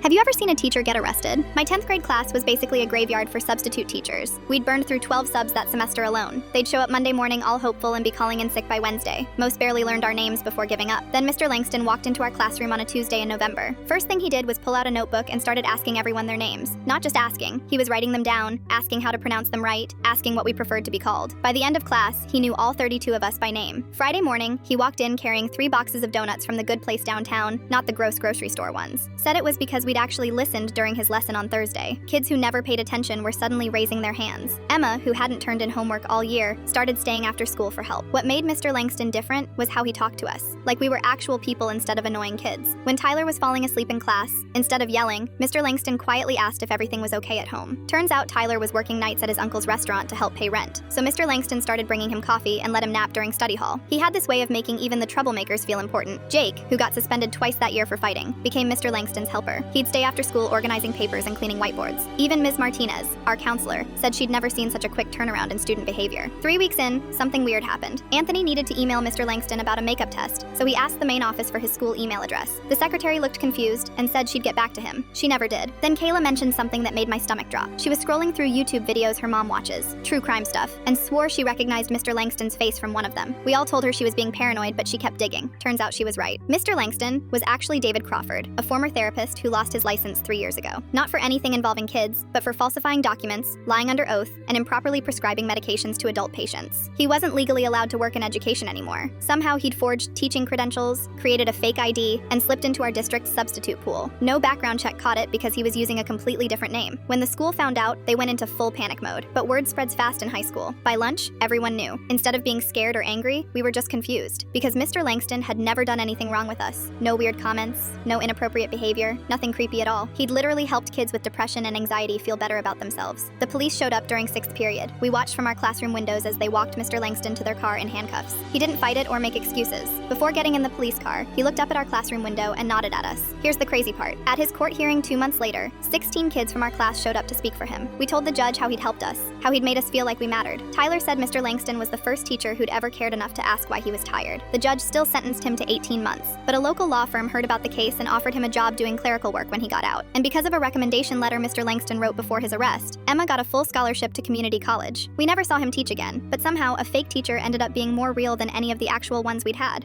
Have you ever seen a teacher get arrested? My 10th grade class was basically a graveyard for substitute teachers. We'd burned through 12 subs that semester alone. They'd show up Monday morning all hopeful and be calling in sick by Wednesday. Most barely learned our names before giving up. Then Mr. Langston walked into our classroom on a Tuesday in November. First thing he did was pull out a notebook and started asking everyone their names. Not just asking, he was writing them down, asking how to pronounce them right, asking what we preferred to be called. By the end of class, he knew all 32 of us by name. Friday morning, he walked in carrying 3 boxes of donuts from the good place downtown, not the gross grocery store ones. Said it was because we'd actually listened during his lesson on Thursday. Kids who never paid attention were suddenly raising their hands. Emma, who hadn't turned in homework all year, started staying after school for help. What made Mr. Langston different was how he talked to us, like we were actual people instead of annoying kids. When Tyler was falling asleep in class, instead of yelling, Mr. Langston quietly asked if everything was okay at home. Turns out Tyler was working nights at his uncle's restaurant to help pay rent, so Mr. Langston started bringing him coffee and let him nap during study hall. He had this way of making even the troublemakers feel important. Jake, who got suspended twice that year for fighting, became Mr. Langston's helper. He'd stay after school organizing papers and cleaning whiteboards. Even Ms. Martinez, our counselor, said she'd never seen such a quick turnaround in student behavior. 3 weeks in, something weird happened. Anthony needed to email Mr. Langston about a makeup test, so he asked the main office for his school email address. The secretary looked confused and said she'd get back to him. She never did. Then Kayla mentioned something that made my stomach drop. She was scrolling through YouTube videos her mom watches, true crime stuff, and swore she recognized Mr. Langston's face from one of them. We all told her she was being paranoid, but she kept digging. Turns out she was right. Mr. Langston was actually David Crawford, a former therapist who lost his license 3 years ago. Not for anything involving kids, but for falsifying documents, lying under oath, and improperly prescribing medications to adult patients. He wasn't legally allowed to work in education anymore. Somehow he'd forged teaching credentials, created a fake ID, and slipped into our district's substitute pool. No background check caught it because he was using a completely different name. When the school found out, they went into full panic mode. But word spreads fast in high school. By lunch, everyone knew. Instead of being scared or angry, we were just confused. Because Mr. Langston had never done anything wrong with us. No weird comments, no inappropriate behavior, nothing creepy at all. He'd literally helped kids with depression and anxiety feel better about themselves. The police showed up during 6th period. We watched from our classroom windows as they walked Mr. Langston to their car in handcuffs. He didn't fight it or make excuses. Before getting in the police car, he looked up at our classroom window and nodded at us. Here's the crazy part. At his court hearing 2 months later, 16 kids from our class showed up to speak for him. We told the judge how he'd helped us, how he'd made us feel like we mattered. Tyler said Mr. Langston was the first teacher who'd ever cared enough to ask why he was tired. The judge still sentenced him to 18 months, but a local law firm heard about the case and offered him a job doing clerical work when he got out. And because of a recommendation letter Mr. Langston wrote before his arrest, Emma got a full scholarship to community college. We never saw him teach again, but somehow a fake teacher ended up being more real than any of the actual ones we'd had.